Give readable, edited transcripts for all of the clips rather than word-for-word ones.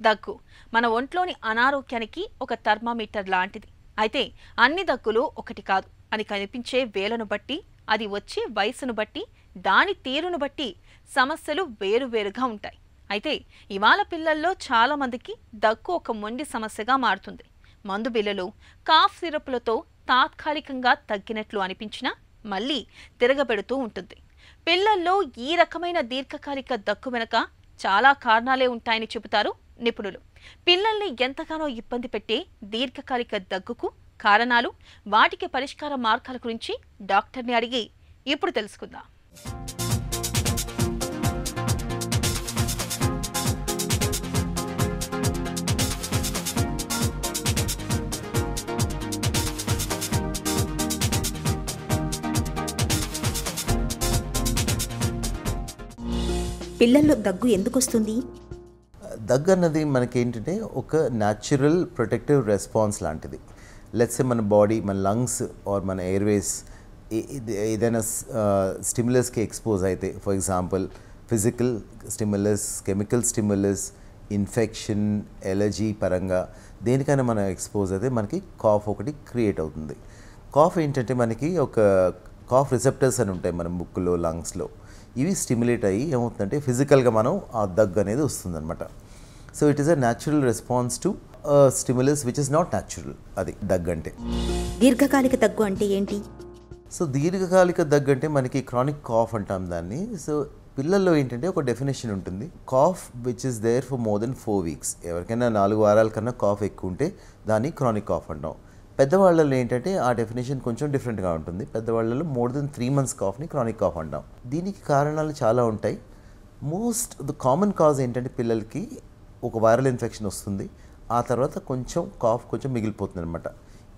దగ్గు మన ఒంట్లోని అనారోగ్యానికి ఒక థర్మామీటర్ లాంటిది. అయితే అన్ని దగ్గులు ఒకటి కాదు అని కనిపించే వేలను బట్టి, అది వచ్చే వయసును బట్టి, దాని తీరును బట్టి సమస్యలు వేరువేరుగా ఉంటాయి. అయితే ఇవాళ పిల్లల్లో చాలా మందికి దగ్గు ఒక మొండి సమస్యగా మారుతుంది. మందు బిళ్ళలు, కాఫ్ సిరప్లతో తాత్కాలికంగా తగ్గినట్లు అనిపించినా మళ్ళీ తిరగబెడుతూ ఉంటుంది. పిల్లల్లో ఈ రకమైన దీర్ఘకాలిక దగ్గు వెనుక చాలా కారణాలే ఉంటాయని చెబుతారు నిపుణులు. పిల్లల్ని ఎంతగానో ఇబ్బంది పెట్టే దీర్ఘకాలిక దగ్గుకు కారణాలు, వాటికి పరిష్కార మార్గాల గురించి డాక్టర్ని అడిగి ఇప్పుడు తెలుసుకుందాం. పిల్లల్లో దగ్గు ఎందుకు వస్తుంది? దగ్గు అన్నది మనకేంటంటే ఒక న్యాచురల్ ప్రొటెక్టివ్ రెస్పాన్స్ లాంటిది. లెట్స్ మన బాడీ, మన లంగ్స్ ఆర్ మన ఎయిర్వేస్ ఏదైనా స్టిమ్యులస్కి ఎక్స్పోజ్ అయితే, for example physical stimulus, chemical stimulus, infection, allergy పరంగా దేనికైనా మనం ఎక్స్పోజ్ అయితే మనకి కాఫ్ ఒకటి క్రియేట్ అవుతుంది. కాఫ్ ఏంటంటే మనకి ఒక కాఫ్ రిసెప్టర్స్ అని ఉంటాయి మన ముక్కులో, లంగ్స్లో. ఇవి స్టిమ్యులేట్ అయ్యి ఏమవుతుందంటే ఫిజికల్గా మనం ఆ దగ్గు అనేది వస్తుందన్నమాట. So it is a natural response to stimulus which is not natural. అది దగ్గు అంటే. దీర్ఘకాలిక దగ్గు అంటే ఏంటి? సో దీర్ఘకాలిక దగ్గు అంటే మనకి క్రానిక్ కాఫ్ అంటాం దాన్ని. సో పిల్లల్లో ఏంటంటే ఒక డెఫినేషన్ ఉంటుంది, cough which is there for more than 4 weeks. ఎవరికైనా 4 వారాల కన్నా కాఫ్ ఎక్కువ ఉంటే దాన్ని క్రానిక్ కాఫ్ అంటాం. పెద్దవాళ్ళలో ఏంటంటే ఆ డెఫినేషన్ కొంచెం డిఫరెంట్గా ఉంటుంది. పెద్దవాళ్ళలో మోర్ దెన్ 3 months కాఫ్ని క్రానిక్ కాఫ్ అంటాం. దీనికి కారణాలు చాలా ఉంటాయి. ద కామన్ కాజ్ ఏంటంటే పిల్లలకి ఒక వైరల్ ఇన్ఫెక్షన్ వస్తుంది, ఆ తర్వాత కొంచెం కాఫ్ కొంచెం మిగిలిపోతుంది అనమాట.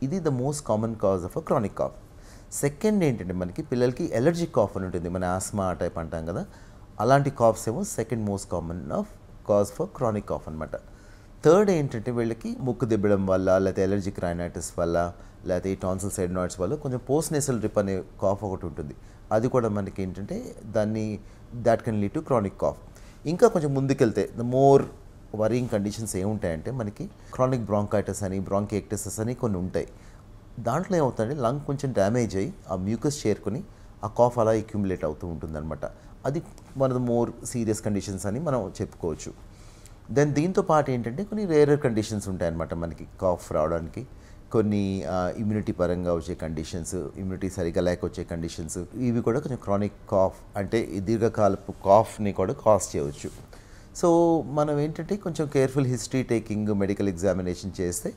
ఇది the most common cause of a chronic cough. Second ఏంటంటే మనకి పిల్లలకి ఎలర్జిక్ కాఫ్ అని ఉంటుంది, మన ఆస్మా టైప్ అంటాం కదా, అలాంటి కాఫ్స్ ఏమో second most common of cause for chronic cough అనమాట. థర్డ్ ఏంటంటే వీళ్ళకి ముక్కు దిబ్బడం వల్ల, లేకపోతే ఎలర్జిక్ రైనైటిస్ వల్ల, లేకపోతే ఈ టాన్సిల్స్ అడ్నాయిడ్స్ వల్ల కొంచెం పోస్ట్ నేసల్ డ్రిప్ అనే కాఫ్ ఒకటి ఉంటుంది. అది కూడా మనకి ఏంటంటే that can lead to chronic cough. ఇంకా కొంచెం ముందుకెళ్తే ద మోర్ వరింగ్ కండిషన్స్ ఏముంటాయంటే మనకి క్రానిక్ బ్రాంకైటిస్ అని, బ్రాంకియక్టిసిస్ అని కొన్ని ఉంటాయి. దాంట్లో ఏమవుతుందంటే లంగ్ కొంచెం డ్యామేజ్ అయ్యి ఆ మ్యూకస్ చేరుకొని ఆ కాఫ్ అలా అక్యుములేట్ అవుతూ ఉంటుందన్నమాట. అది one of the more serious conditions అని మనం చెప్పుకోవచ్చు. దెన్ దీంతో పాటు ఏంటంటే కొన్ని రేరర్ కండిషన్స్ ఉంటాయన్నమాట మనకి కాఫ్ రావడానికి. కొన్ని ఇమ్యూనిటీ పరంగా వచ్చే కండిషన్స్, ఇమ్యూనిటీ సరిగా లేక వచ్చే కండిషన్స్, ఇవి కూడా కొంచెం క్రానిక్ కాఫ్ అంటే ఈ దీర్ఘకాలపు కాఫ్ని కూడా కాజ్ చేయవచ్చు. సో మనం ఏంటంటే కొంచెం careful history taking, medical examination చేస్తే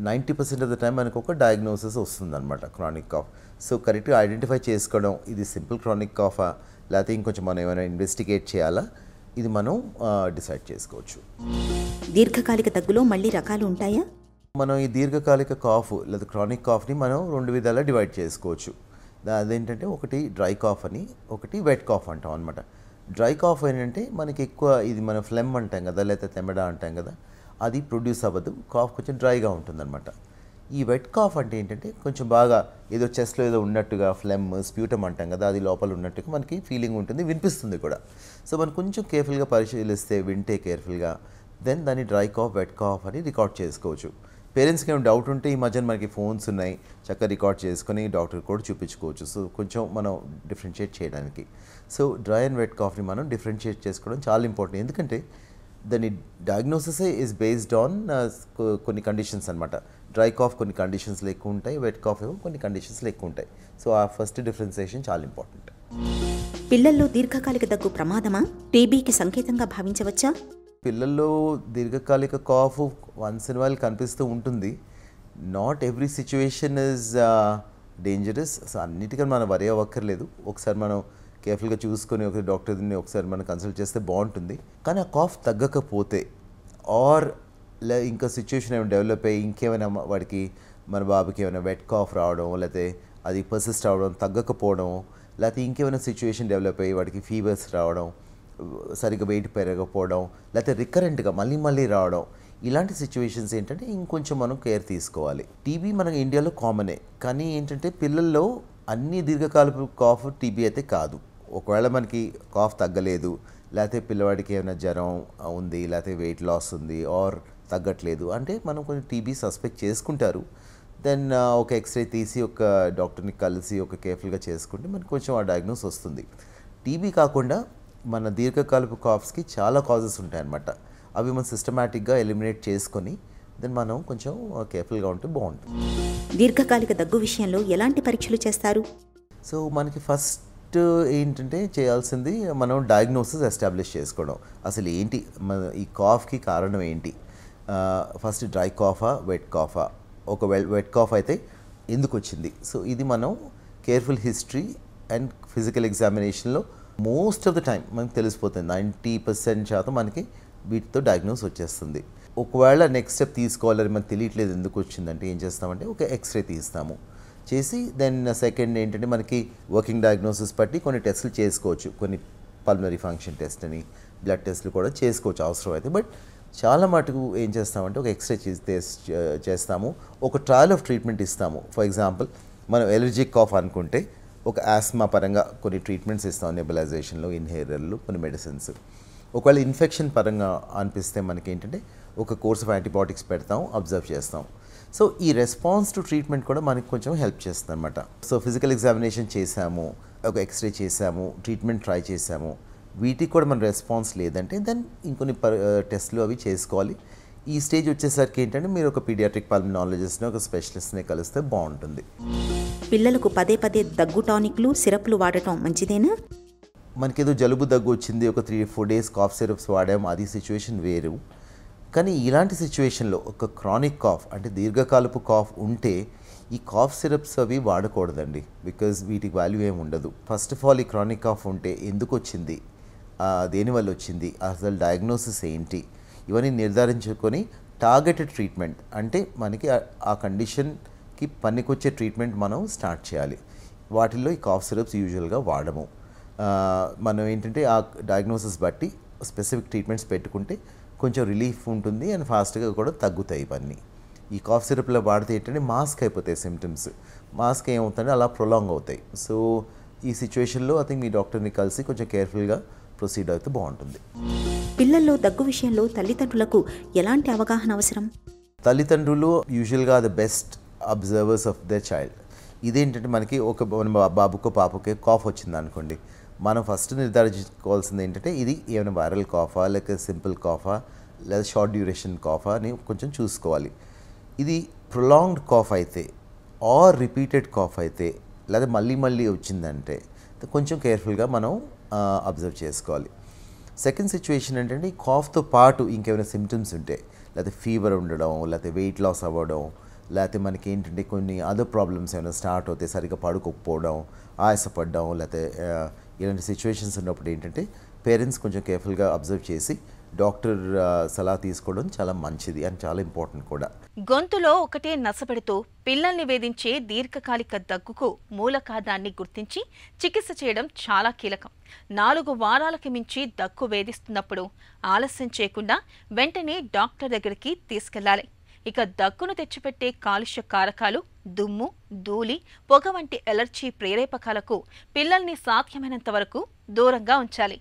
90% ఆఫ్ ద టైం మనకు ఒక డయాగ్నోసిస్ వస్తుందన్నమాట క్రానిక్ కాఫ్. సో కరెక్ట్గా ఐడెంటిఫై చేసుకోవడం, ఇది సింపుల్ క్రానిక్ కాఫా లేకపోతే ఇంకొంచెం మనం ఏమైనా ఇన్వెస్టిగేట్ చేయాలా, ఇది మనం డిసైడ్ చేసుకోవచ్చు. దీర్ఘకాలిక దగ్గులో మళ్ళీ రకాలు ఉంటాయా? మనం ఈ దీర్ఘకాలిక కాఫ్ లేదా క్రానిక్ కాఫ్ని మనం 2 విధాలా డివైడ్ చేసుకోవచ్చు. అదేంటంటే ఒకటి డ్రై కాఫ్ అని, ఒకటి వెట్ కాఫ్ అంటాం అనమాట. డ్రై కాఫ్ ఏంటంటే మనకి ఎక్కువ ఇది మన ఫ్లెమ్ అంటాం కదా, లేకపోతే తెమెడా అంటాం కదా, అది ప్రొడ్యూస్ అవ్వదు, కాఫ్ కొంచెం డ్రైగా ఉంటుందన్నమాట. ఈ వెట్ కాఫ్ అంటే ఏంటంటే కొంచెం బాగా ఏదో చెస్ట్లో ఏదో ఉన్నట్టుగా, ఫ్లెమ్, స్ప్యూటమ్ అంటాం కదా, అది లోపల ఉన్నట్టుగా మనకి ఫీలింగ్ ఉంటుంది, వినిపిస్తుంది కూడా. సో మనం కొంచెం కేర్ఫుల్గా పరిశీలిస్తే, వింటే కేర్ఫుల్గా, దెన్ దాన్ని డ్రై కాఫ్, వెట్ కాఫ్ అని రికార్డ్ చేసుకోవచ్చు. పేరెంట్స్కి ఏమైనా డౌట్ ఉంటే ఈ మధ్యన మనకి ఫోన్స్ ఉన్నాయి, చక్కగా రికార్డ్ చేసుకొని డాక్టర్ కూడా చూపించుకోవచ్చు. సో కొంచెం మనం డిఫరెన్షియేట్ చేయడానికి. సో డ్రై అండ్ వెట్ కాఫ్ని మనం డిఫరెన్షియేట్ చేసుకోవడం చాలా ఇంపార్టెంట్. ఎందుకంటే దాని డయాగ్నోసిస్ ఈజ్ బేస్డ్ ఆన్ కొన్ని కండిషన్స్ అనమాట. డ్రై కాఫ్ కొన్ని కండిషన్స్లో ఎక్కువ ఉంటాయి, వెట్ కాఫ్ ఏమో కొన్ని కండిషన్స్లో ఎక్కువ ఉంటాయి. సో ఆ ఫస్ట్ డిఫరెన్సియేషన్ చాలా ఇంపార్టెంట్. పిల్లల్లో దీర్ఘకాలిక దగ్గు ప్రమాదమా, టీబీకి సంకేతంగా భావించవచ్చా? పిల్లల్లో దీర్ఘకాలిక కాఫ్ వన్స్ ఇన్ వైల్ కనిపిస్తూ ఉంటుంది. Not every situation is dangerous. So అన్నిటికన్నా మనం వరి అవ్వక్కర్లేదు. ఒకసారి మనం కేర్ఫుల్గా చూసుకొని ఒక డాక్టర్ని ఒకసారి మనం కన్సల్ట్ చేస్తే బాగుంటుంది. కానీ ఆ కాఫ్ తగ్గకపోతే ఆర్ ఇంకా సిచ్యువేషన్ ఏమైనా డెవలప్ అయ్యి ఇంకేమైనా వాడికి, మన బాబుకి ఏమైనా వెట్ కాఫ్ రావడం, లేకపోతే అది పర్సిస్ట్ అవడం, తగ్గకపోవడం, లేకపోతే ఇంకేమైనా సిచ్యువేషన్ డెవలప్ అయ్యి వాడికి ఫీవర్స్ రావడం, సరిగ్గా వెయిట్ పెరగకపోవడం, లేకపోతే రికరెంట్గా మళ్ళీ రావడం, ఇలాంటి సిచ్యువేషన్స్ ఏంటంటే ఇంకొంచెం మనం కేర్ తీసుకోవాలి. టీబీ మన ఇండియాలో కామనే, కానీ ఏంటంటే పిల్లల్లో అన్ని దీర్ఘకాలపు కాఫ్ టీబీ అయితే కాదు. ఒకవేళ మనకి కాఫ్ తగ్గలేదు, లేకపోతే పిల్లవాడికి ఏమైనా జ్వరం ఉంది, లేకపోతే వెయిట్ లాస్ ఉంది ఆర్ తగ్గట్లేదు అంటే మనం కొంచెం టీబీ సస్పెక్ట్ చేసుకుంటారు. దెన్ ఒక ఎక్స్రే తీసి ఒక డాక్టర్ని కలిసి ఒక కేర్ఫుల్గా చేసుకుంటే మనకు కొంచెం ఆ డయాగ్నోస్ వస్తుంది. టీబీ కాకుండా మన దీర్ఘకాలపు కాఫ్స్కి చాలా కాజెస్ ఉంటాయన్నమాట. అవి మనం సిస్టమేటిక్గా ఎలిమినేట్ చేసుకొని దెన్ మనం కొంచెం కేర్ఫుల్గా ఉంటే బాగుంటుంది. దీర్ఘకాలిక దగ్గు విషయంలో ఎలాంటి పరీక్షలు చేస్తారు? సో మనకి ఫస్ట్ ఏంటంటే చేయాల్సింది మనం డయాగ్నోసిస్ ఎస్టాబ్లిష్ చేసుకోవడం. అసలు ఏంటి మన ఈ కాఫ్కి కారణం ఏంటి? ఫస్ట్ డ్రై కాఫా, వెట్ కాఫా? ఒక వెట్ కాఫ్ అయితే ఎందుకు వచ్చింది? సో ఇది మనం కేర్ఫుల్ హిస్టరీ అండ్ ఫిజికల్ ఎగ్జామినేషన్లో మోస్ట్ ఆఫ్ ద టైం మనకి తెలిసిపోతుంది. 90% శాతం మనకి వీటితో డయాగ్నోస్ వచ్చేస్తుంది. ఒకవేళ నెక్స్ట్ స్టెప్ తీసుకోవాలని మనకు తెలియట్లేదు ఎందుకు వచ్చిందంటే ఏం చేస్తామంటే ఒక ఎక్స్రే తీస్తాము. చేసి దెన్ సెకండ్ ఏంటంటే మనకి వర్కింగ్ డయాగ్నోసిస్ బట్టి కొన్ని టెస్టులు చేసుకోవచ్చు. కొన్ని పల్మనరీ ఫంక్షన్ టెస్ట్ అని, బ్లడ్ టెస్ట్లు కూడా చేసుకోవచ్చు అవసరం అయితే. బట్ చాలా మటుకు ఏం చేస్తామంటే ఒక ఎక్స్రే చేస్తాము, ఒక ట్రయల్ ఆఫ్ ట్రీట్మెంట్ ఇస్తాము. ఫర్ ఎగ్జాంపుల్ మనం ఎలర్జిక్ కాఫ్ అనుకుంటే ఒక ఆస్మా పరంగా కొన్ని ట్రీట్మెంట్స్ ఇస్తాం, నెబులైజేషన్లో, ఇన్హేలర్లు, కొన్ని మెడిసిన్స్. ఒకవేళ ఇన్ఫెక్షన్ పరంగా అనిపిస్తే మనకి ఏంటంటే ఒక కోర్స్ ఆఫ్ యాంటీబయాటిక్స్ పెడతాం, అబ్జర్వ్ చేస్తాం. సో ఈ రెస్పాన్స్ టు ట్రీట్మెంట్ కూడా మనకి కొంచెం హెల్ప్ చేస్తుంది అనమాట. సో ఫిజికల్ ఎగ్జామినేషన్ చేసాము, ఒక ఎక్స్రే చేసాము, ట్రీట్మెంట్ ట్రై చేసాము, వీటికి కూడా మన రెస్పాన్స్ లేదంటే దెన్ ఇంకొన్ని టెస్ట్లు అవి చేసుకోవాలి. ఈ స్టేజ్ వచ్చేసరికి ఏంటంటే మీరు ఒక పీడియాట్రిక్ పల్మనాలజిస్ట్ని, ఒక స్పెషలిస్ట్ని కలిస్తే బాగుంటుంది. పిల్లలకు పదే పదే దగ్గు టానిక్లు, సిరప్లు వాడటం మంచిదేనా? మనకేదో జలుబు దగ్గు వచ్చింది, ఒక 3-4 days కాఫ్ సిరప్స్ వాడాము, అది సిచ్యువేషన్ వేరు. కానీ ఇలాంటి సిచ్యువేషన్లో ఒక క్రానిక్ కాఫ్ అంటే దీర్ఘకాలపు కాఫ్ ఉంటే ఈ కాఫ్ సిరప్స్ అవి వాడకూడదండి. బికాజ్ వీటికి వాల్యూ ఏమి ఉండదు. ఫస్ట్ ఆఫ్ ఆల్ ఈ క్రానిక్ కాఫ్ ఉంటే ఎందుకు వచ్చింది, దేనివల్ల వచ్చింది, అసలు డయాగ్నోసిస్ ఏంటి, ఇవన్నీ నిర్ధారించుకొని టార్గెటెడ్ ట్రీట్మెంట్ అంటే మనకి ఆ కండిషన్కి పనికొచ్చే ట్రీట్మెంట్ మనం స్టార్ట్ చేయాలి. వాటిల్లో ఈ కాఫ్ సిరప్స్ యూజువల్గా వాడము. మనం ఏంటంటే ఆ డయాగ్నోసిస్ బట్టి స్పెసిఫిక్ ట్రీట్మెంట్స్ పెట్టుకుంటే కొంచెం రిలీఫ్ ఉంటుంది అండ్ ఫాస్ట్గా కూడా తగ్గుతాయి ఇవన్నీ. ఈ కాఫ్ సిరప్లో వాడితే ఏంటంటే మాస్క్ అయిపోతాయి సిమ్టమ్స్. మాస్క్ ఏమవుతుందంటే అలా ప్రొలాంగ్ అవుతాయి. సో ఈ సిచ్యువేషన్లో ఐ థింక్ మీ డాక్టర్ని కలిసి కొంచెం కేర్ఫుల్గా ప్రొసీడ్ అయితే బాగుంటుంది. పిల్లల్లో దగ్గు విషయంలో తల్లిదండ్రులకు ఎలాంటి అవగాహన అవసరం? తల్లిదండ్రులు యూజువల్గా the best observers of the child. ఇదేంటంటే మనకి ఒక బాబుకో పాపకే కాఫ్ వచ్చింది అనుకోండి, మనం ఫస్ట్ నిర్ధారించుకోవాల్సింది ఏంటంటే ఇది ఏమైనా వైరల్ కాఫా, లేక సింపుల్ కాఫా, లేదా షార్ట్ డ్యూరేషన్ కాఫా అని కొంచెం చూసుకోవాలి. ఇది ప్రొలాంగ్డ్ కాఫ్ అయితే ఆర్ రిపీటెడ్ కాఫ్ అయితే లేదా మళ్ళీ మళ్ళీ వచ్చిందంటే కొంచెం కేర్ఫుల్గా మనం అబ్జర్వ్ చేసుకోవాలి. సెకండ్ సిచ్యువేషన్ ఏంటంటే ఈ కాఫ్తో పాటు ఇంకేమైనా సిమ్టమ్స్ ఉంటే, లేకపోతే ఫీవర్ ఉండడం, లేకపోతే వెయిట్ లాస్ అవ్వడం, లేకపోతే మనకి ఏంటంటే కొన్ని అదర్ ప్రాబ్లమ్స్ ఏమైనా స్టార్ట్ అవుతాయి, సరిగ్గా పడుకోకపోవడం, ఆయాసపడడం, లేకపోతే ఇలాంటి సిచ్యువేషన్స్ ఉన్నప్పుడు ఏంటంటే పేరెంట్స్ కొంచెం కేర్ఫుల్గా అబ్జర్వ్ చేసి డాక్టర్ సలహా తీసుకోవడం చాలా మంచిది అండ్ చాలా ఇంపార్టెంట్ కూడా. గొంతులో ఒకటే నసపెడుతూ పిల్లల్ని వేధించే దీర్ఘకాలిక దగ్గుకు మూల కారణాన్ని గుర్తించి చికిత్స చేయడం చాలా కీలకం. 4 వారాలకి మించి దగ్గు వేధిస్తున్నప్పుడు ఆలస్యం చేయకుండా వెంటనే డాక్టర్ దగ్గరికి తీసుకెళ్లాలి. ఇక దగ్గును తెచ్చిపెట్టే కాలుష్య కారకాలు, దుమ్ము, ధూళి, పొగ వంటి ఎలర్జీ ప్రేరేపకాలకు పిల్లల్ని సాధ్యమైనంత వరకు దూరంగా ఉంచాలి.